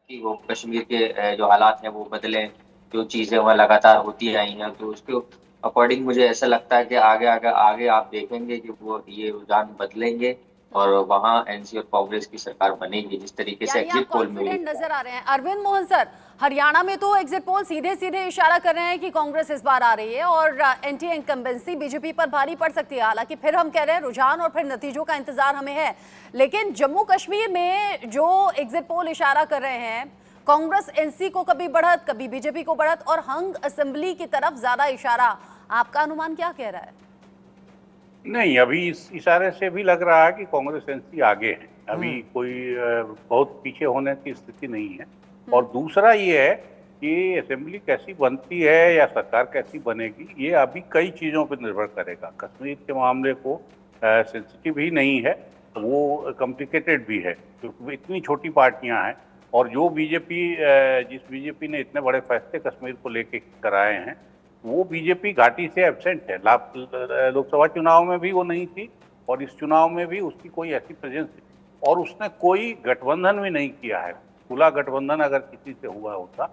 कि वो कश्मीर के जो हालात हैं वो बदलें, जो चीज़ें वहाँ लगातार होती आई हैं, तो उसके अकॉर्डिंग मुझे ऐसा लगता है कि आगे आप देखेंगे कि वो ये रुझान बदलेंगे और वहाँ एनसी और कांग्रेस की सरकार बनेगी, जिस तरीके से यानी आप एग्जिट पोल में हुई। कॉन्फिडेंट नजर आ रहे हैं। अरविंद मोहन सर, हरियाणा में तो एग्जिट पोल सीधे सीधे इशारा कर रहे हैं कि कांग्रेस इस बार आ रही है और एंटी इनकम्बेंसी बीजेपी पर भारी पड़ सकती है। हालांकि फिर हम कह रहे हैं रुझान और फिर नतीजों का इंतजार हमें है, लेकिन जम्मू कश्मीर में जो एग्जिट पोल इशारा कर रहे हैं, कांग्रेस एनसी को कभी बढ़त कभी बीजेपी को बढ़त और हंग असेंबली की तरफ ज्यादा इशारा, आपका अनुमान क्या कह रहा है? नहीं, अभी इस इशारे से भी लग रहा है कि कांग्रेस एनसी आगे है। अभी कोई बहुत पीछे होने की स्थिति नहीं है। और दूसरा ये है कि असेंबली कैसी बनती है या सरकार कैसी बनेगी, ये अभी कई चीज़ों पर निर्भर करेगा। कश्मीर के मामले को सेंसिटिव ही नहीं है, वो कॉम्प्लिकेटेड भी है, क्योंकि इतनी छोटी पार्टियां हैं। और जो बीजेपी जिस बीजेपी ने इतने बड़े फैसले कश्मीर को लेके कराए हैं, वो बीजेपी घाटी से एब्सेंट है। लोकसभा चुनाव में भी वो नहीं थी और इस चुनाव में भी उसकी कोई ऐसी प्रेजेंस नहीं, और उसने कोई गठबंधन भी नहीं किया है। खुला गठबंधन अगर किसी से हुआ होता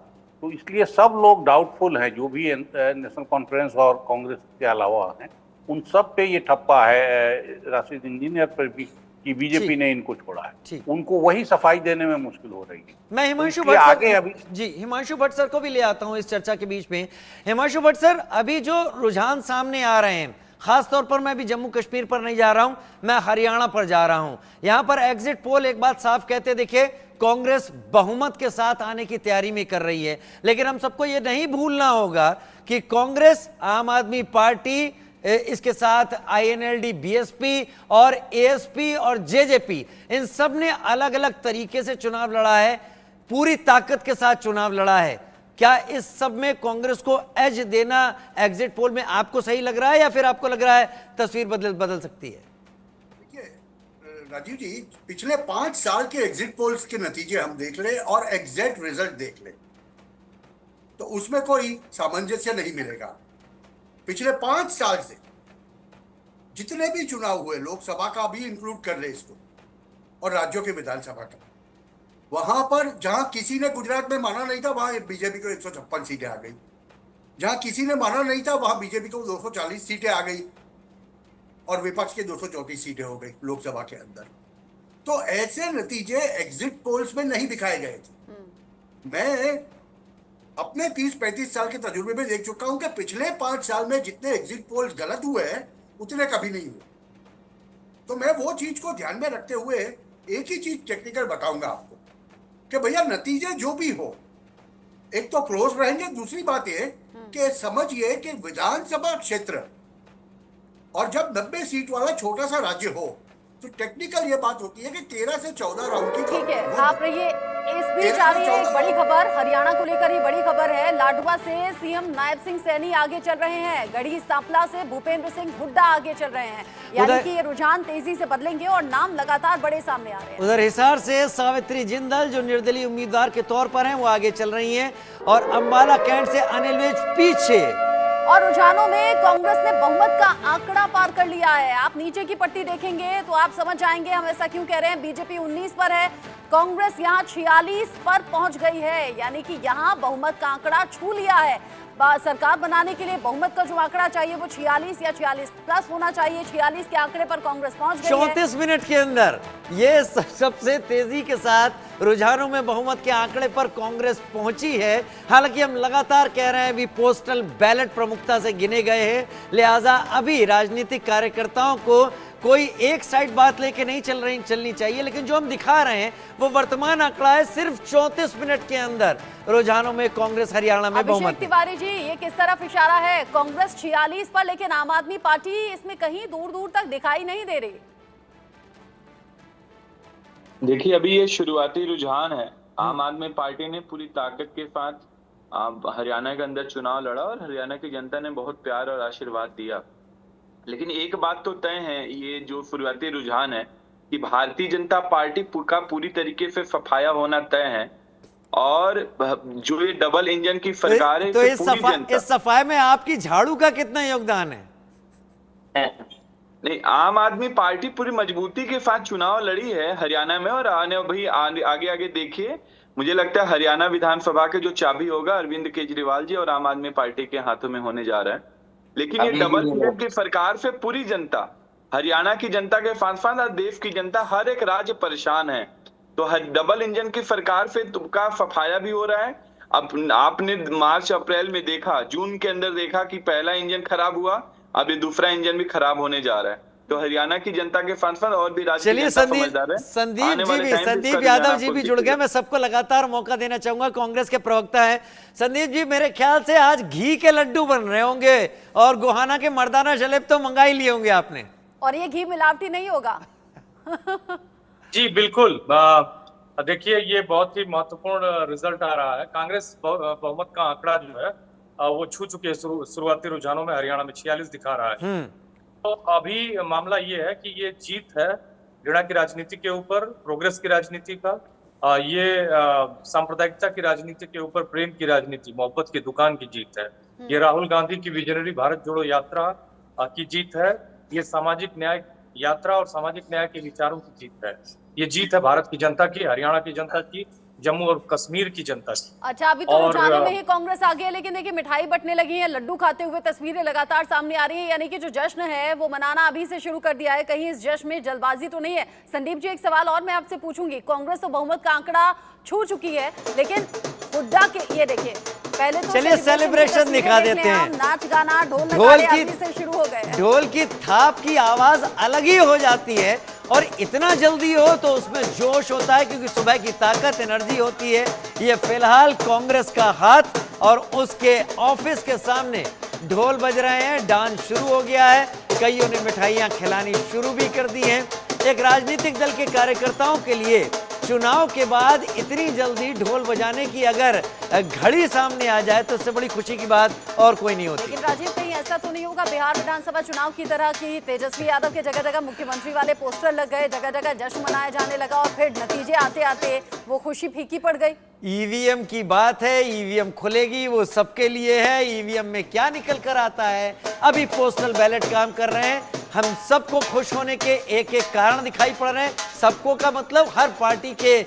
तो इसलिए सब लोग डाउटफुल हैं, जो भी नेशनल कॉन्फ्रेंस और कांग्रेस के अलावा हैं, उन सब पे ये ठप्पा है, राशिद इंजीनियर पर भी, कि बीजेपी ने इनको छोड़ा है। उनको वही सफाई देने में मुश्किल हो रही है। मैं हिमांशु तो भट्ट आगे सर, अभी जी हिमांशु भट्ट सर को भी ले आता हूं इस चर्चा के बीच में। हिमांशु भट्ट सर, अभी जो रुझान सामने आ रहे हैं, खासतौर पर मैं भी जम्मू कश्मीर पर नहीं जा रहा हूं, मैं हरियाणा पर जा रहा हूं। यहां पर एग्जिट पोल एक बात साफ कहते दिखे, कांग्रेस बहुमत के साथ आने की तैयारी में कर रही है। लेकिन हम सबको यह नहीं भूलना होगा कि कांग्रेस, आम आदमी पार्टी, इसके साथ आईएनएलडी, बीएसपी और एएसपी और जेजेपी, इन सब ने अलग अलग तरीके से चुनाव लड़ा है, पूरी ताकत के साथ चुनाव लड़ा है। क्या इस सब में कांग्रेस को एज देना एग्जिट पोल में आपको सही लग रहा है, या फिर आपको लग रहा है तस्वीर बदल सकती है? देखिए राजीव जी, पिछले 5 साल के एग्जिट पोल्स के नतीजे हम देख ले और एग्जैक्ट रिजल्ट देख ले तो उसमें कोई सामंजस्य नहीं मिलेगा। पिछले 5 साल से जितने भी चुनाव हुए, लोकसभा का भी इंक्लूड कर ले इसको और राज्यों के विधानसभा का, वहां पर जहां किसी ने गुजरात में माना नहीं था, वहां बीजेपी को 156 सीटें आ गई। जहां किसी ने माना नहीं था, वहां बीजेपी को 240 सीटें आ गई और विपक्ष के 234 सीटें हो गई लोकसभा के अंदर। तो ऐसे नतीजे एग्जिट पोल्स में नहीं दिखाए गए थे। मैं अपने 30-35 साल के तजुर्बे में देख चुका हूं कि पिछले 5 साल में जितने एग्जिट पोल्स गलत हुए हैं उतने कभी नहीं हुए। तो मैं वो चीज को ध्यान में रखते हुए एक ही चीज टेक्निकल बताऊंगा आपको कि भैया नतीजे जो भी हो, एक तो क्लोज रहेंगे। दूसरी बात ये कि समझिए कि विधानसभा क्षेत्र और जब 90 सीट वाला छोटा सा राज्य हो तो टेक्निकल ये बात होती है कि 13 से 14 राउंड की। ठीक है, आप रहिए। इस बीच आ रही है एक बड़ी खबर, हरियाणा को लेकर ही बड़ी खबर है। लाडवा से सीएम नायब सिंह सैनी आगे चल रहे हैं, गढ़ी सांपला से भूपेंद्र सिंह हुड्डा आगे चल रहे हैं। यानी कि ये रुझान तेजी से बदलेंगे और नाम लगातार बड़े सामने आ रहे हैं। उधर हिसार से सावित्री जिंदल, जो निर्दलीय उम्मीदवार के तौर पर हैं, वो आगे चल रही हैं, और अंबाला कैंट से अनिल विज पीछे। और रुझानों में कांग्रेस ने बहुमत का आंकड़ा पार कर लिया है। आप नीचे की पट्टी देखेंगे तो आप समझ जाएंगे हम ऐसा क्यों कह रहे हैं। बीजेपी 19 पर है, कांग्रेस यहां 46 पर पहुंच गई है, यानी कि यहां बहुमत का आंकड़ा छू लिया है। सरकार बनाने के लिए बहुमत का जो आंकड़ा चाहिए वो 46 या 46 प्लस होना चाहिए। 46 के आंकड़े पर कांग्रेस पहुंच गई है। 34 मिनट के अंदर ये सबसे तेजी के साथ रुझानों में बहुमत के आंकड़े पर कांग्रेस पहुंची है। हालांकि हम लगातार कह रहे हैं अभी पोस्टल बैलेट प्रमुखता से गिने गए हैं, लिहाजा अभी राजनीतिक कार्यकर्ताओं को कोई एक साइड बात लेके नहीं चलनी चाहिए। लेकिन जो हम दिखा रहे हैं वो वर्तमान आंकड़ा है, सिर्फ 34 मिनट के अंदर रुझानों में कांग्रेस हरियाणा में बहुमत। अभिषेक तिवारी जी, ये किस तरफ इशारा है? कांग्रेस 46 पर, लेकिन आम आदमी पार्टी इसमें कहीं दूर दूर तक दिखाई नहीं दे रही। देखिए, अभी ये शुरुआती रुझान है। आम आदमी पार्टी ने पूरी ताकत के साथ हरियाणा के अंदर चुनाव लड़ा और हरियाणा की जनता ने बहुत प्यार और आशीर्वाद दिया। लेकिन एक बात तो तय है, ये जो शुरुआती रुझान है कि भारतीय जनता पार्टी का पूरी तरीके से सफाया होना तय है, और जो ये डबल इंजन की सरकार है, तो इस सफाई में आपकी झाड़ू का कितना योगदान है? नहीं, आम आदमी पार्टी पूरी मजबूती के साथ चुनाव लड़ी है हरियाणा में, और आगे आगे देखिए मुझे लगता है हरियाणा विधानसभा के जो चाबी होगा अरविंद केजरीवाल जी और आम आदमी पार्टी के हाथों में होने जा रहा है। लेकिन ये अभी डबल भी इंजन की सरकार से पूरी जनता, हरियाणा की जनता के साथ साथ देश की जनता, हर एक राज्य परेशान है। तो हर डबल इंजन की सरकार से का सफाया भी हो रहा है। अब आपने मार्च अप्रैल में देखा, जून के अंदर देखा कि पहला इंजन खराब हुआ, अब ये दूसरा इंजन भी खराब होने जा रहा है। तो हरियाणा की जनता के साथ साथ और भी राज्य की चलिए जनता समझदार है। संदीप जी भी, संदीप यादव जी भी जुड़ गए। मैं सबको लगातार मौका देना चाहूंगा, कांग्रेस के प्रवक्ता हैं संदीप जी। मेरे ख्याल से आज घी के लड्डू बन रहे होंगे और गोहाना के मर्दाना जलेब तो मंगा ही लिए होंगे आपने, और ये घी मिलावटी नहीं होगा। जी बिल्कुल। देखिए, ये बहुत ही महत्वपूर्ण रिजल्ट आ रहा है। कांग्रेस बहुमत का आंकड़ा जो है वो छू चुकी है। शुरुआती रुझानों में हरियाणा में 46 दिखा रहा है। तो अभी मामला ये है कि ये जीत है घृणा की राजनीति के ऊपर, प्रोग्रेस की राजनीति का, ये सांप्रदायिकता की राजनीति के ऊपर प्रेम की राजनीति, मोहब्बत की दुकान की जीत है। ये राहुल गांधी की विजनरी भारत जोड़ो यात्रा की जीत है। ये सामाजिक न्याय यात्रा और सामाजिक न्याय के विचारों की जीत है। ये जीत है भारत की जनता की, हरियाणा की जनता की, जम्मू और कश्मीर की जनता की। अच्छा, अभी तो रुझानों में ही कांग्रेस आगे है, लेकिन देखिए मिठाई बंटने लगी है, लड्डू खाते हुए तस्वीरें लगातार सामने आ रही है। यानी कि जो जश्न है वो मनाना अभी से शुरू कर दिया है। कहीं इस जश्न में जल्दबाजी तो नहीं है? संदीप जी, एक सवाल और मैं आपसे पूछूंगी। कांग्रेस तो बहुमत का आंकड़ा छू चुकी है, लेकिन हुड्डा के ये देखिए, पहले तो चलिए सेलिब्रेशन दिखा देते हैं। नाच गाना ढोल की से शुरू हो गए। ढोल की थाप की आवाज अलग ही हो जाती है, और इतना जल्दी हो तो उसमें जोश होता है क्योंकि सुबह की ताकत, एनर्जी होती है। ये फिलहाल कांग्रेस का हाथ और उसके ऑफिस के सामने ढोल बज रहे हैं, डांस शुरू हो गया है, कईयों ने मिठाइयां खिलानी शुरू भी कर दी हैं। एक राजनीतिक दल के कार्यकर्ताओं के लिए चुनाव के बाद इतनी जल्दी ढोल बजाने की अगर घड़ी सामने आ जाए तो इससे बड़ी खुशी की बात और कोई नहीं होती। लेकिन राजीव, कहीं ऐसा तो नहीं होगा बिहार विधानसभा चुनाव की तरह कि तेजस्वी यादव के जगह जगह मुख्यमंत्री वाले पोस्टर लग गए, जगह जगह जश्न मनाया जाने लगा और फिर नतीजे आते आते वो खुशी फीकी पड़ गई? ईवीएम की बात है, ईवीएम खुलेगी, वो सबके लिए है। ईवीएम में क्या निकल कर आता है, अभी पोस्टल बैलेट काम कर रहे हैं। हम सबको खुश होने के एक एक कारण दिखाई पड़ रहे हैं, सबको का मतलब हर पार्टी के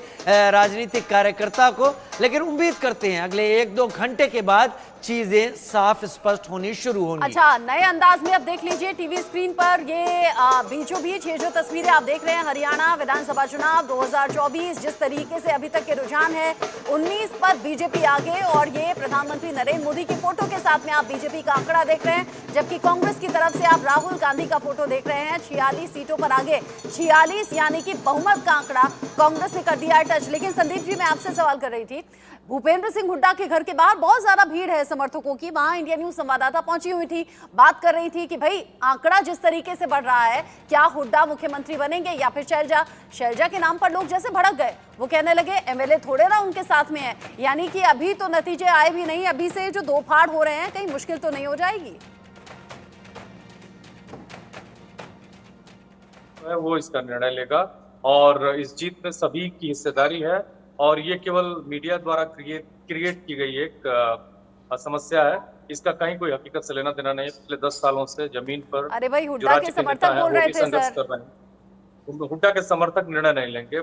राजनीतिक कार्यकर्ता को। लेकिन उम्मीद करते हैं अगले 1-2 घंटे के बाद चीजें साफ स्पष्ट होनी शुरू होंगी। अच्छा, नए अंदाज में अब देख लीजिए टीवी स्क्रीन पर ये बीचों बीच ये जो तस्वीरें आप देख रहे हैं, हरियाणा विधानसभा चुनाव 2024, जिस तरीके से अभी तक के रुझान है, 19 पर बीजेपी आगे, और ये प्रधानमंत्री नरेंद्र मोदी की फोटो के साथ में आप बीजेपी का आंकड़ा देख रहे हैं, जबकि कांग्रेस की तरफ से आप राहुल गांधी का फोटो देख रहे हैं। 46 सीटों पर आगे, 46 यानी कि बहुमत का आंकड़ा कांग्रेस ने कर दिया है टच। लेकिन संदीप जी, मैं आपसे सवाल कर रही थी, भूपेंद्र सिंह हुड्डा के घर के बाहर बहुत ज्यादा भीड़ है समर्थकों की। वहां इंडिया न्यूज संवाददाता पहुंची हुई थी, बात कर रही थी कि भाई आंकड़ा जिस तरीके से बढ़ रहा है, क्या हुड्डा मुख्यमंत्री बनेंगे या फिर शैलजा? शैलजा के नाम पर लोग जैसे भड़क गए, वो कहने लगे एमएलए थोड़े ना उनके साथ में है। यानी कि अभी तो नतीजे आए भी नहीं, अभी से जो दो फाड़ हो रहे हैं, कहीं मुश्किल तो नहीं हो जाएगी? वो इसका निर्णय लेगा और इस जीत में सभी की हिस्सेदारी है, और ये केवल मीडिया द्वारा क्रिएट की गई एक समस्या है। इसका कहीं कोई हकीकत से लेना देना नहीं। पिछले 10 सालों से जमीन पर अरे भाई, हुड्डा के समर्थक बोल रहे थे सर। हुड्डा के समर्थक निर्णय नहीं लेंगे।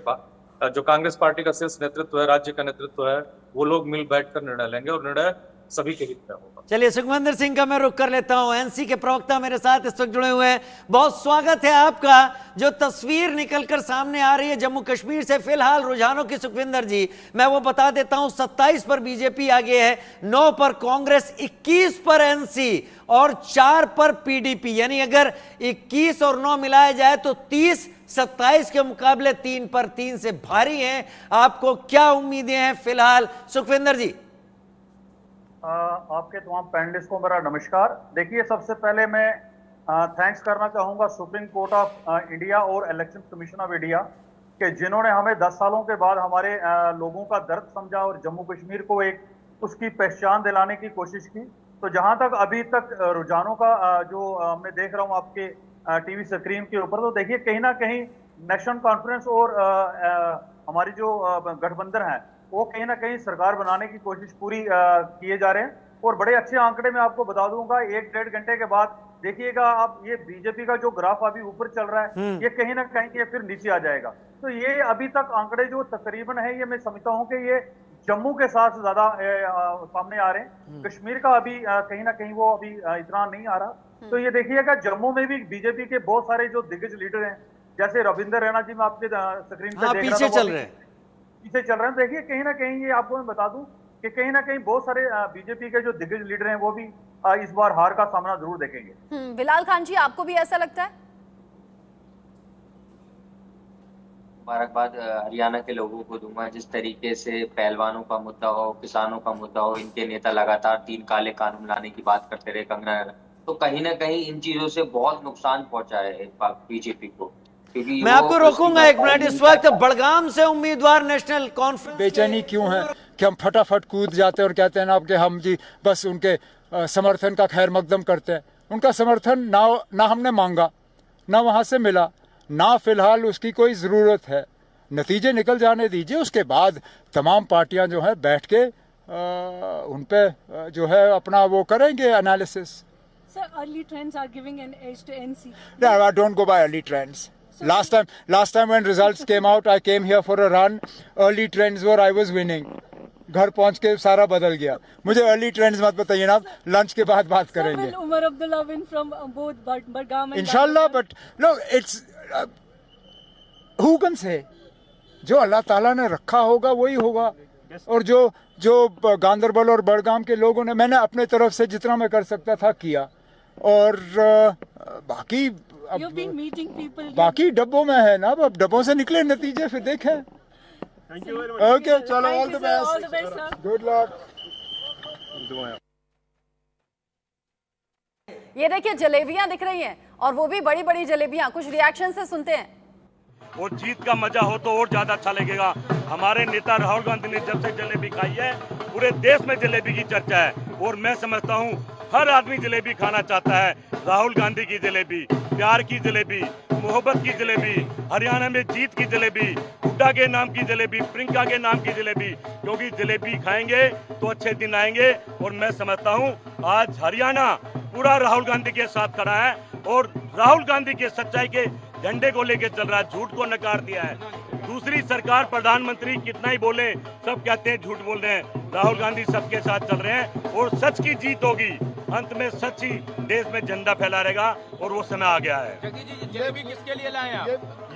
जो कांग्रेस पार्टी का शीर्ष नेतृत्व है, राज्य का नेतृत्व है, वो लोग मिल बैठकर निर्णय लेंगे और निर्णय सभी के हित में होगा। चलिए सुखविंदर सिंह का मैं रुख कर लेता हूं, एनसी के प्रवक्ता मेरे साथ इस वक्त जुड़े हुए हैं। बहुत स्वागत है आपका। जो तस्वीर निकलकर सामने आ रही है जम्मू कश्मीर से फिलहाल रुझानों की, सुखविंदर जी मैं वो बता देता हूं। 27 पर बीजेपी आगे है, 9 पर कांग्रेस, 21 पर एनसी और 4 पर पीडीपी। यानी अगर 21 और 9 मिलाया जाए तो 30, 27 के मुकाबले 3 पर 3 से भारी हैं। आपको क्या उम्मीदें हैं फिलहाल, सुखविंदर जी? आपके तमाम पैनलिस्ट को मेरा नमस्कार। देखिए, सबसे पहले मैं थैंक्स करना चाहूँगा सुप्रीम कोर्ट ऑफ इंडिया और इलेक्शन कमीशन ऑफ इंडिया कि जिन्होंने हमें 10 सालों के बाद हमारे लोगों का दर्द समझा और जम्मू कश्मीर को एक उसकी पहचान दिलाने की कोशिश की। तो जहाँ तक अभी तक रुझानों का जो मैं देख रहा हूँ आपके टीवी स्क्रीन के ऊपर, तो देखिए कहीं ना कहीं नेशनल कॉन्फ्रेंस और हमारी जो गठबंधन है वो कहीं ना कहीं सरकार बनाने की कोशिश पूरी किए जा रहे हैं। और बड़े अच्छे आंकड़े मैं आपको बता दूंगा, 1-1.5 घंटे के बाद देखिएगा आप, ये बीजेपी का जो ग्राफ अभी ऊपर चल रहा है, ये कहीं ना कहीं ये फिर नीचे आ जाएगा। तो ये अभी तक आंकड़े जो तकरीबन है, ये मैं समझता हूं कि ये जम्मू के साथ ज्यादा सामने आ रहे हैं। कश्मीर का अभी कहीं ना कहीं वो अभी इतना नहीं आ रहा। तो ये देखिएगा जम्मू में भी बीजेपी के बहुत सारे जो दिग्गज लीडर हैं, जैसे रविंदर रैना जी, मैं आपके स्क्रीन पे देख रहा था, पीछे चल रहे हैं, पीछे चल रहे हैं। देखिए कहीं ना कहीं ये आपको मैं बता दूं कि कहीं ना कहीं बहुत सारे बीजेपी के जो दिग्गज लीडर हैं वो भी इस बार हार का सामना जरूर देखेंगे। बिलाल खान जी, आपको भी ऐसा लगता है? मुबारकबाद हरियाणा के लोगों को दूंगा। जिस तरीके से पहलवानों का मुद्दा हो, किसानों का मुद्दा हो, इनके नेता लगातार 3 काले कानून लाने की बात करते रहे, कंगना, तो कहीं ना कहीं इन चीजों से बहुत नुकसान पहुंचा है बीजेपी को। क्योंकि मैं आपको रोकूंगा एक मिनट। इस वक्त बड़गाम से उम्मीदवार नेशनल कॉन्फ्रेंस, बेचैनी क्यों है कि हम फटाफट कूद जाते हैं और कहते हैं ना कि हम जी बस उनके समर्थन का खैर मकदम करते हैं। उनका समर्थन ना हमने मांगा, ना वहाँ से मिला, ना फिलहाल उसकी कोई ज़रूरत है। नतीजे निकल जाने दीजिए, उसके बाद तमाम पार्टियां जो है बैठ के उन पे जो है अपना वो करेंगे analysis. Sir, early trends are giving an edge to NC. No, I don't go by early trends. Last time when results came out, I came here for a run. Early trends were I was winning. घर पहुंच के सारा बदल गया। मुझे early trends मत बताइए ना, लंच के बाद बात करेंगे। Sir, will Umar Abdullah win from both Budgam and इंशाल्लाह, but no it's who can say, जो अल्लाह ताला ने रखा होगा वही होगा। और जो गांदरबल और बड़गाम के लोगों ने, मैंने अपने तरफ से जितना मैं कर सकता था किया, और बाकी You've been meeting people. बाकी डब्बों में है ना, अब डब्बों से निकले नतीजे फिर देखें। ओके, चलो, all the best, good luck. ये देखिए जलेबियां दिख रही हैं, और वो भी बड़ी बड़ी जलेबियां। कुछ रिएक्शन से सुनते हैं। और जीत का मजा हो तो और ज्यादा अच्छा लगेगा। हमारे नेता राहुल गांधी ने जब से जलेबी खाई है, पूरे देश में जलेबी की चर्चा है, और मैं समझता हूँ हर आदमी जलेबी खाना चाहता है। राहुल गांधी की जलेबी, प्यार की जलेबी, मोहब्बत की जलेबी, हरियाणा में जीत की जलेबी, हुड्डा के नाम की जलेबी, प्रियंका के नाम की जलेबी, क्योंकि जलेबी खाएंगे तो अच्छे दिन आएंगे। और मैं समझता हूँ आज हरियाणा पूरा राहुल गांधी के साथ खड़ा है, और राहुल गांधी के सच्चाई के झंडे को लेकर चल रहा है, झूठ को नकार दिया है। दूसरी सरकार, प्रधानमंत्री कितना ही बोले, सब कहते हैं झूठ बोल रहे हैं। राहुल गांधी सबके साथ चल रहे हैं, और सच की जीत होगी। अंत में सच ही देश में झंडा फैला रहेगा, और वो समय आ गया है। जलेबी किसके लिए लाए आप?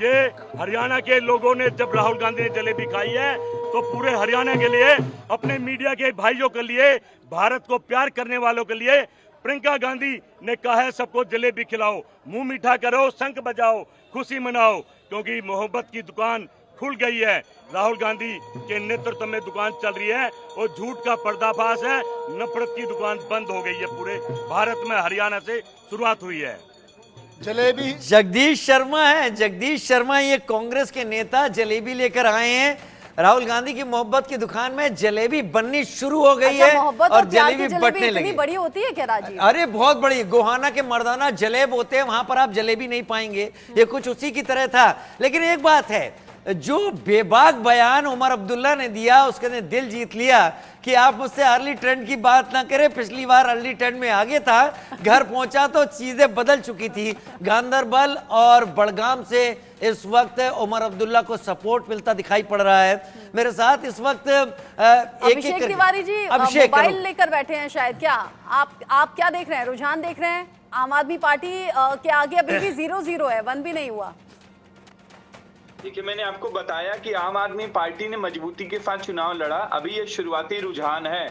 ये हरियाणा के लोगों ने, जब राहुल गांधी ने जलेबी खाई है, तो पूरे हरियाणा के लिए, अपने मीडिया के भाइयों के लिए, भारत को प्यार करने वालों के लिए, प्रियंका गांधी ने कहा है सबको जलेबी खिलाओ, मुंह मीठा करो, शंख बजाओ, खुशी मनाओ, क्योंकि मोहब्बत की दुकान खुल गई है। राहुल गांधी के नेतृत्व में दुकान चल रही है, और झूठ का पर्दाफाश है, नफरत की दुकान बंद हो गई है। पूरे भारत में हरियाणा से शुरुआत हुई है। जलेबी जगदीश शर्मा है, जगदीश शर्मा ये कांग्रेस के नेता जलेबी लेकर आए हैं। राहुल गांधी की मोहब्बत की दुकान में जलेबी बननी शुरू हो गई है, और जलेबी बटने लगी। इतनी बड़ी होती है क्या राजीव? अरे बहुत बड़ी, गोहाना के मर्दाना जलेब होते हैं, वहां पर आप जलेबी नहीं पाएंगे। ये कुछ उसी की तरह था। लेकिन एक बात है, जो बेबाक बयान उमर अब्दुल्ला ने दिया, उसने दिल जीत लिया कि आप मुझसे अर्ली ट्रेंड की बात ना करें। पिछली बार अर्ली ट्रेंड में आगे था, घर पहुंचा तो चीजें बदल चुकी थी। गांदरबल और बड़गाम से इस वक्त उमर अब्दुल्ला को सपोर्ट मिलता दिखाई पड़ रहा है। मेरे साथ इस वक्त अभिषेक तिवारी जी मोबाइल लेकर बैठे हैं शायद। क्या आप क्या देख रहे हैं, रुझान देख रहे हैं? आम आदमी पार्टी के आगे अभी भी 0-0 है, 1 भी नहीं हुआ। देखिए, मैंने आपको बताया कि आम आदमी पार्टी ने मजबूती के साथ चुनाव लड़ा। अभी ये शुरुआती रुझान है,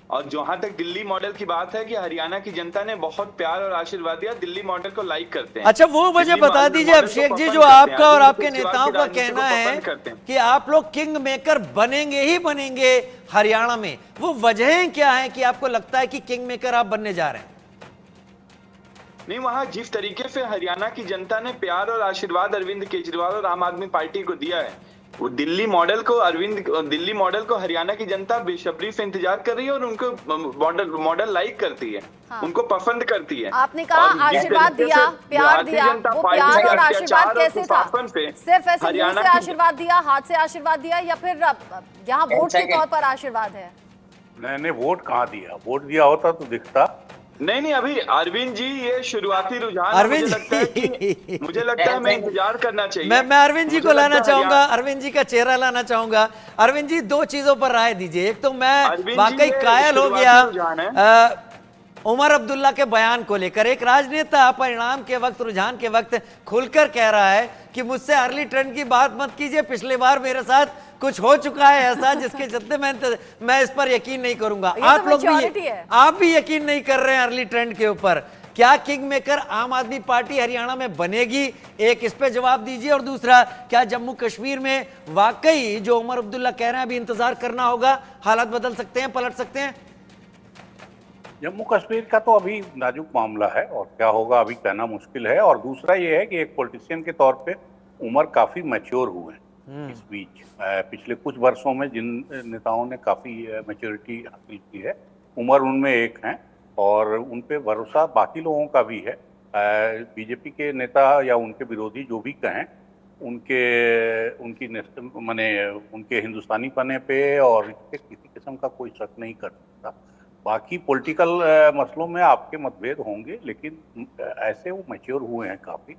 और जहां तक दिल्ली मॉडल की बात है कि हरियाणा की जनता ने बहुत प्यार और आशीर्वाद दिया, दिल्ली मॉडल को लाइक करते हैं। अच्छा, वो वजह बता दीजिए अभिषेक जी, जो आपका और आपके नेताओं का कहना है कि आप लोग किंग मेकर बनेंगे ही बनेंगे हरियाणा में, वो वजहें क्या है कि आपको लगता है कि किंग मेकर आप बनने जा रहे हैं? नहीं, वहां जिस तरीके से हरियाणा की जनता ने प्यार और आशीर्वाद अरविंद केजरीवाल और आम आदमी पार्टी को दिया है, वो दिल्ली मॉडल को हरियाणा की जनता बेसब्री से इंतजार कर रही है, और उनको मॉडल लाइक करती है। हाँ। उनको पसंद करती है। आपने कहा आशीर्वाद दिया, प्यार दिया, वो प्यार और आशीर्वाद कैसे था? सिर्फ ऐसे मुंह से आशीर्वाद दिया, हाथ से आशीर्वाद दिया, या फिर यहाँ वोट के तौर पर आशीर्वाद है? मैंने वोट कहाँ दिया? वोट दिया होता तो दिखता। नहीं, अभी अरविंद जी ये शुरुआती रुझान अरविंद मुझे लगता है मैं इंतजार करना चाहिए। मैं अरविंद जी को लाना चाहूंगा, अरविंद जी का चेहरा लाना चाहूंगा। अरविंद जी, दो चीजों पर राय दीजिए। एक तो मैं वाकई कायल हो गया उमर अब्दुल्ला के बयान को लेकर। एक राजनेता परिणाम के वक्त, रुझान के वक्त खुलकर कह रहा है कि मुझसे अर्ली ट्रेंड की बात मत कीजिए, पिछली बार मेरे साथ कुछ हो चुका है ऐसा जिसके चलते मैं इस पर यकीन नहीं करूंगा। आप लोग भी, आप भी यकीन नहीं कर रहे हैं अर्ली ट्रेंड के ऊपर। क्या किंग मेकर आम आदमी पार्टी हरियाणा में बनेगी? एक इस पे जवाब दीजिए। और दूसरा, क्या जम्मू कश्मीर में वाकई जो उमर अब्दुल्ला कह रहे हैं अभी इंतजार करना होगा, हालात बदल सकते हैं, पलट सकते हैं? जम्मू कश्मीर का तो अभी नाजुक मामला है और क्या होगा अभी कहना मुश्किल है। और दूसरा ये है कि एक पॉलिटिशियन के तौर पे उमर काफी मैच्योर हुए इस बीच। पिछले कुछ वर्षों में जिन नेताओं ने काफी मैच्योरिटी हासिल की है, उमर उनमें एक हैं और उन पे भरोसा बाकी लोगों का भी है। बीजेपी के नेता या उनके विरोधी जो भी कहें, उनके हिंदुस्तानी पने पे और इसके किसी किस्म का कोई शक नहीं कर सकता। बाकी पॉलिटिकल मसलों में आपके मतभेद होंगे, लेकिन ऐसे वो मैच्योर हुए हैं काफी।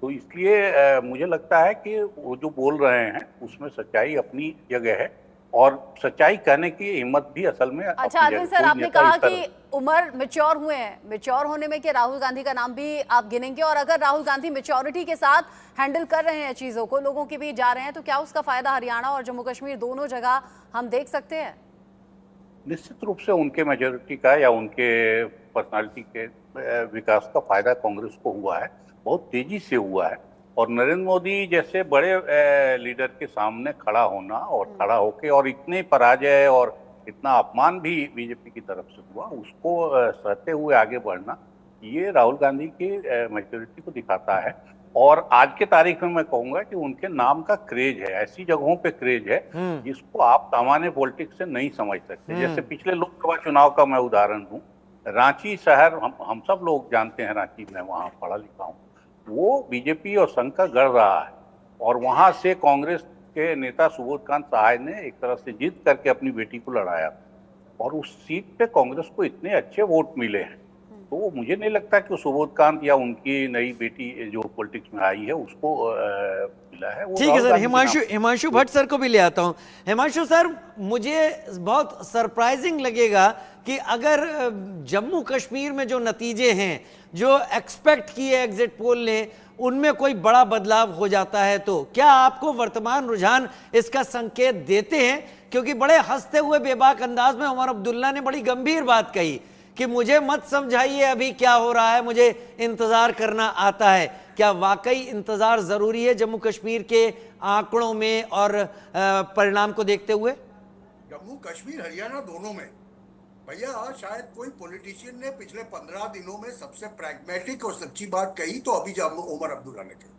तो इसलिए मुझे लगता है कि वो जो बोल रहे हैं उसमें सच्चाई अपनी जगह है और सच्चाई कहने की हिम्मत भी असल में। अच्छा अरविंद सर, आपने कहा कि उमर मैच्योर हुए हैं, मैच्योर होने में कि राहुल गांधी का नाम भी आप गिनेंगे? और अगर राहुल गांधी मैच्योरिटी के साथ हैंडल कर रहे हैं चीजों को, लोगों के बीच जा रहे हैं, तो क्या उसका फायदा हरियाणा और जम्मू कश्मीर दोनों जगह हम देख सकते हैं? निश्चित रूप से उनके मेजोरिटी का या उनके पर्सनालिटी के विकास का फायदा कांग्रेस को हुआ है, बहुत तेजी से हुआ है। और नरेंद्र मोदी जैसे बड़े लीडर के सामने खड़ा होना और खड़ा होके और इतने पराजय और इतना अपमान भी बीजेपी की तरफ से हुआ, उसको सहते हुए आगे बढ़ना, ये राहुल गांधी की मेजोरिटी को दिखाता है। और आज के तारीख में मैं कहूंगा कि उनके नाम का क्रेज है, ऐसी जगहों पे क्रेज है जिसको आप सामान्य पॉलिटिक्स से नहीं समझ सकते। जैसे पिछले लोकसभा चुनाव का मैं उदाहरण दूं, रांची शहर, हम सब लोग जानते हैं, रांची में वहाँ पढ़ा लिखा हूँ, वो बीजेपी और संघ का गढ़ रहा है। और वहाँ से कांग्रेस के नेता सुबोधकांत सहाय ने एक तरह से जीत करके अपनी बेटी को लड़ाया और उस सीट पे कांग्रेस को इतने अच्छे वोट मिले हैं। तो मुझे नहीं लगता कि सुबोधकांत या उनकी नई बेटी जो पॉलिटिक्स में आई है उसको मिला है। ठीक है सर, हिमांशु भट्ट सर को भी ले आता हूं। हिमांशु सर, मुझे बहुत सरप्राइजिंग लगेगा कि अगर जम्मू कश्मीर में जो नतीजे हैं, जो एक्सपेक्ट किए एग्जिट पोल ने, उनमें कोई बड़ा बदलाव हो जाता है, तो क्या आपको वर्तमान रुझान इसका संकेत देते हैं? क्योंकि बड़े हंसते हुए बेबाक अंदाज में उमर अब्दुल्ला ने बड़ी गंभीर बात कही कि मुझे मत समझाइए अभी क्या हो रहा है, मुझे इंतजार करना आता है। क्या वाकई इंतजार जरूरी है जम्मू कश्मीर के आंकड़ों में और परिणाम को देखते हुए? जम्मू कश्मीर हरियाणा दोनों में भैया, शायद कोई पॉलिटिशियन ने पिछले 15 दिनों में सबसे प्रैग्मेटिक और सच्ची बात कही तो अभी उमर अब्दुल्ला ने कही।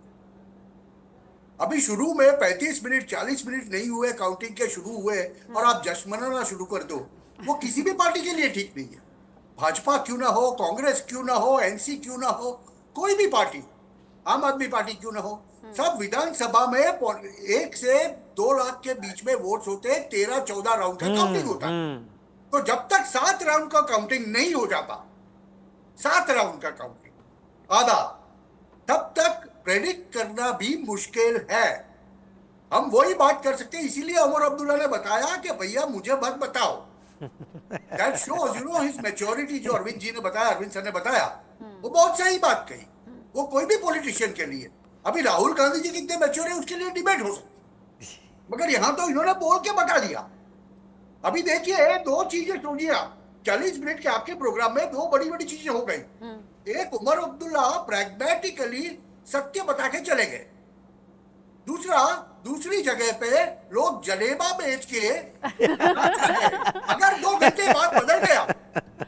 अभी शुरू में 35 मिनट 40 मिनट नहीं हुए काउंटिंग के शुरू हुए और आप जश्न मनाना शुरू कर दो, वो किसी भी पार्टी के लिए ठीक नहीं है। भाजपा क्यों ना हो, कांग्रेस क्यों ना हो, एनसी क्यों ना हो, कोई भी पार्टी, आम आदमी पार्टी क्यों ना हो, सब विधानसभा में 1 से 2 लाख के बीच में वोट्स होते हैं, 13-14 राउंड का काउंटिंग होता है। तो जब तक 7 राउंड का काउंटिंग नहीं हो जाता, 7 राउंड का काउंटिंग आधा, तब तक प्रेडिक्ट करना भी मुश्किल है। हम वही बात कर सकते हैं, इसीलिए उमर अब्दुल्ला ने बताया कि भैया मुझे मत बताओ। That shows, his maturity। जो अरविंद जी ने बताया, अरविंद सर ने बताया, वो बहुत सही बात कही। वो कोई भी पॉलिटिशियन के लिए, अभी राहुल गांधी जी कितने मैच्योर है उसके लिए डिबेट हो सकती, मगर यहां तो इन्होंने बोल के बता दिया। अभी देखिए, 2 चीजें सुनिए आप, 40 मिनट के आपके प्रोग्राम में 2 बड़ी बड़ी चीजें हो गई। एक, उमर अब्दुल्ला प्रैग्मेटिकली सत्य बता के चले गए। दूसरी जगह पे लोग जलेबा बेच के अगर 2 घंटे बाद बदल गया,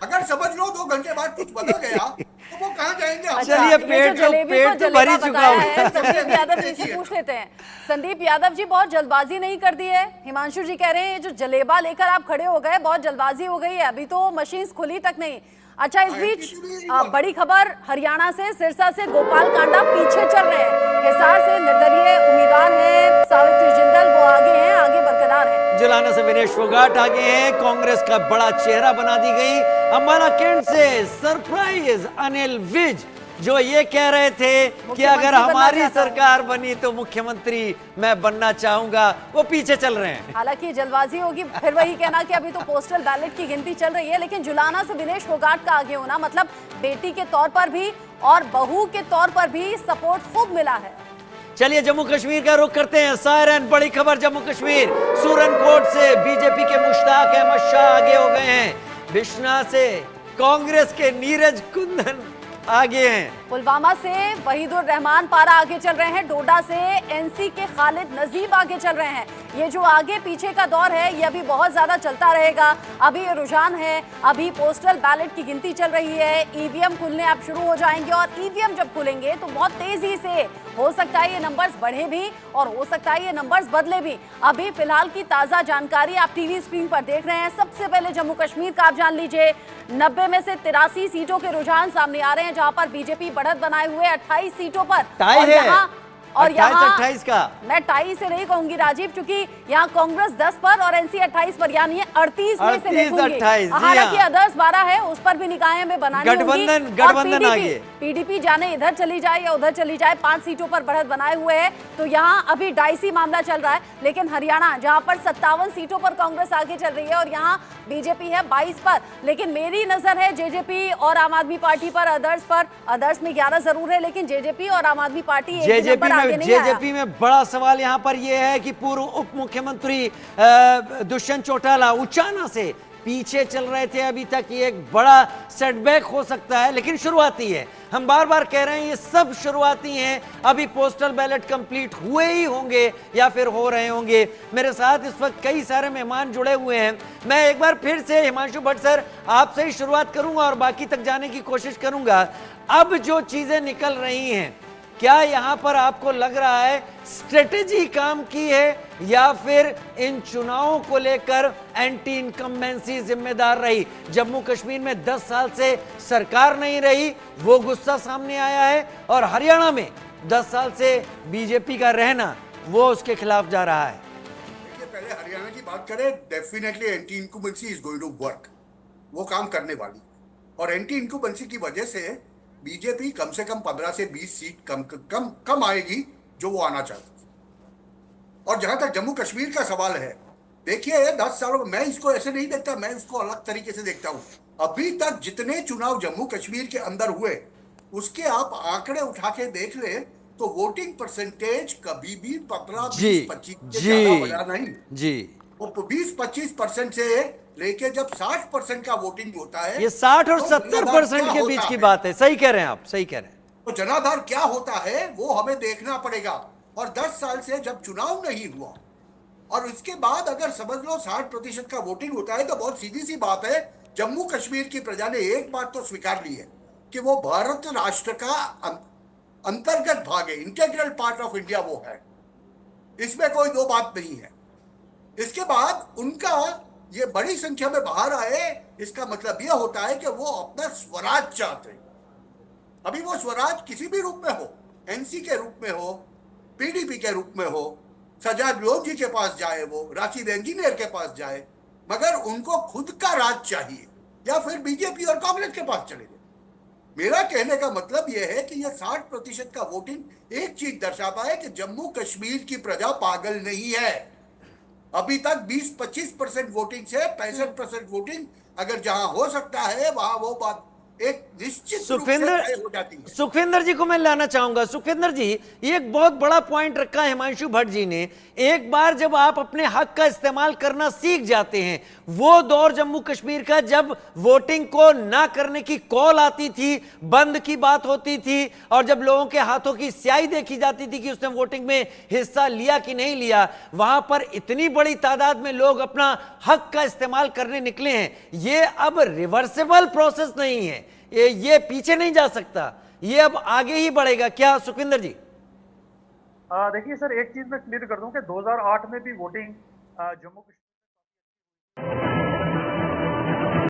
अगर समझ लो 2 घंटे बाद कुछ बदल गया, तो वो कहाँ जाएंगे? चलिए, पेट तो भर ही चुका है। संदीप यादव जी से पूछ लेते हैं। संदीप यादव जी, बहुत जल्दबाजी नहीं कर दी है? हिमांशु जी कह रहे हैं जो जलेबा लेकर आप खड़े हो गए, बहुत जल्दबाजी हो गई है, अभी तो मशीन खुली तक नहीं। अच्छा, इस बीच बड़ी खबर हरियाणा से, सिरसा से गोपाल कांडा पीछे चल रहे हैं। हिसार से निर्दलीय उम्मीदवार हैं सावित्री जिंदल, वो आगे हैं, आगे बरकरार हैं। जुलाना से विनेश फोगाट आ गए हैं, कांग्रेस का बड़ा चेहरा बना दी गई। अंबाला कैंट से सरप्राइज अनिल विज, जो ये कह रहे थे कि अगर हमारी सरकार बनी तो मुख्यमंत्री मैं बनना चाहूंगा, वो पीछे चल रहे हैं। हालांकि जल्दबाजी होगी, फिर वही कहना कि अभी तो पोस्टल बैलेट की गिनती चल रही है, लेकिन जुलाना से विनेश फोगाट का आगे होना मतलब बेटी के तौर पर भी और बहू के तौर पर भी सपोर्ट खूब मिला है। चलिए जम्मू कश्मीर का रुख करते हैं। सायरन, बड़ी खबर जम्मू कश्मीर, सूरनकोट से बीजेपी के मुश्ताक अहमद शाह आगे हो गए हैं। बिश्ना से कांग्रेस के नीरज कुंदन आगे हैं। पुलवामा से वहीदुर रहमान पारा आगे चल रहे हैं। डोडा से एनसी के खालिद नजीब आगे चल रहे हैं। ये जो आगे पीछे का दौर है ये अभी बहुत ज्यादा चलता रहेगा। अभी ये रुझान है, अभी पोस्टल बैलेट की गिनती चल रही है, ईवीएम खुलने अब शुरू हो जाएंगे और ईवीएम जब खुलेंगे तो बहुत तेजी से हो सकता है ये नंबर्स बढ़े भी और हो सकता है ये नंबर्स बदले भी। अभी फिलहाल की ताजा जानकारी आप टीवी स्क्रीन पर देख रहे हैं। सबसे पहले जम्मू कश्मीर का आप जान लीजिए। 90 में से 83 सीटों के रुझान सामने आ रहे हैं, जहां पर बीजेपी बढ़त बनाए हुए 28 सीटों पर। और यहाँ 28 का मैं 28 से नहीं कहूंगी राजीव, क्योंकि यहाँ कांग्रेस 10 पर और एनसी 28 पर, यानी 38 में से देखूंगी। हालांकि अदर्स 12 है, उस पर भी निगाहें में बनानी होंगी। गठबंधन आगे पीडीपी जाने इधर चली जाए या उधर चली जाए, 5 सीटों पर बढ़त बनाए हुए है, तो यहाँ अभी डाइसी मामला चल रहा है। लेकिन हरियाणा जहाँ पर 57 सीटों पर कांग्रेस आगे चल रही है और यहाँ बीजेपी है 22 पर, लेकिन मेरी नजर है जेजेपी और आम आदमी पार्टी पर, अदर्स में 11 जरूर है, लेकिन जेजेपी और आम आदमी पार्टी जेजेपी में बड़ा सवाल यहाँ पर यह है कि पूर्व उप मुख्यमंत्री दुष्यंत चौटाला उचाना से पीछे चल रहे थे अभी तक। ये एक बड़ा सेटबैक हो सकता है, लेकिन शुरुआती है। हम बार बार कह रहे हैं ये सब शुरुआती हैं। अभी पोस्टल बैलेट कंप्लीट हुए ही होंगे या फिर हो रहे होंगे। मेरे साथ इस वक्त कई सारे मेहमान जुड़े हुए हैं। मैं एक बार फिर से हिमांशु भट्ट सर आपसे ही शुरुआत करूंगा और बाकी तक जाने की कोशिश करूंगा। अब जो चीजें निकल रही हैं, क्या यहां पर आपको लग रहा है स्ट्रेटेजी काम की है या फिर इन चुनावों को लेकर एंटी इनकम्बेंसी जिम्मेदार रही? जम्मू कश्मीर में 10 साल से सरकार नहीं रही, वो गुस्सा सामने आया है, और हरियाणा में 10 साल से बीजेपी का रहना वो उसके खिलाफ जा रहा है। देखिए, पहले हरियाणा की बात करें, definitely anti incumbency is going to work, वो काम करने वाली। और एंटी इनकम्बेंसी की वजह से बीजेपी कम से कम 15 से 20 सीट कम आएगी जो वो आना चाहती है। और जहां तक जम्मू कश्मीर का सवाल है, देखिए 10 सालों में मैं इसको ऐसे नहीं देखता, मैं इसको अलग तरीके से देखता हूं। अभी तक जितने चुनाव जम्मू कश्मीर के अंदर हुए उसके आप आंकड़े उठा के देख ले तो वोटिंग परसेंटेज कभी भी 15-20-25 से ज्यादा बढ़ा नहीं जी। वो 20-25% से लेके जब 60% का वोटिंग होता है, ये 60 और 70% के बीच की बात है। सही कह रहे हैं आप, सही कह रहे हैं। तो जनाधार क्या होता है वो हमें देखना पड़ेगा। और 10 साल से जब चुनाव नहीं हुआ और उसके बाद अगर समझ लो 60% का वोटिंग होता है, तो बहुत सीधी सी बात है, जम्मू कश्मीर की प्रजा ने एक बात तो स्वीकार ली है कि वो भारत राष्ट्र का अंतर्गत भाग है, इंटीग्रल पार्ट ऑफ इंडिया वो है, इसमें कोई दो बात नहीं है। इसके बाद उनका ये बड़ी संख्या में बाहर आए, इसका मतलब यह होता है कि वो अपना स्वराज चाहते हैं। अभी वो स्वराज किसी भी रूप में हो, एनसी के रूप में हो, पीडीपी के रूप में हो, सजाद लोधी के पास जाए, वो राशिद इंजीनियर के पास जाए, मगर उनको खुद का राज चाहिए या फिर बीजेपी और कांग्रेस के पास चले जाए। मेरा कहने का मतलब यह है कि यह 60% का वोटिंग एक चीज दर्शाता है कि जम्मू कश्मीर की प्रजा पागल नहीं है। अभी तक 20-25% वोटिंग से 65% वोटिंग अगर जहां हो सकता है वहां वो बात एक निश्चित रूप से तय हो जाती है। सुखविंदर जी को मैं लाना चाहूंगा। सुखविंदर जी, ये एक बहुत बड़ा पॉइंट रखा है हिमांशु भट्ट जी ने। एक बार जब आप अपने हक का इस्तेमाल करना सीख जाते हैं, वो दौर जम्मू कश्मीर का जब वोटिंग को ना करने की कॉल आती थी, बंद की बात होती थी, और जब लोगों के हाथों की स्याही देखी जाती थी कि उसने वोटिंग में हिस्सा लिया कि नहीं लिया, वहां पर इतनी बड़ी तादाद में लोग अपना हक का इस्तेमाल करने निकले हैं। ये अब रिवर्सेबल प्रोसेस नहीं है, ये पीछे नहीं जा सकता, ये अब आगे ही बढ़ेगा। क्या सुखविंदर जी? देखिए सर, एक चीज मैं क्लियर कर दूं कि 2008 में भी वोटिंग जम्मू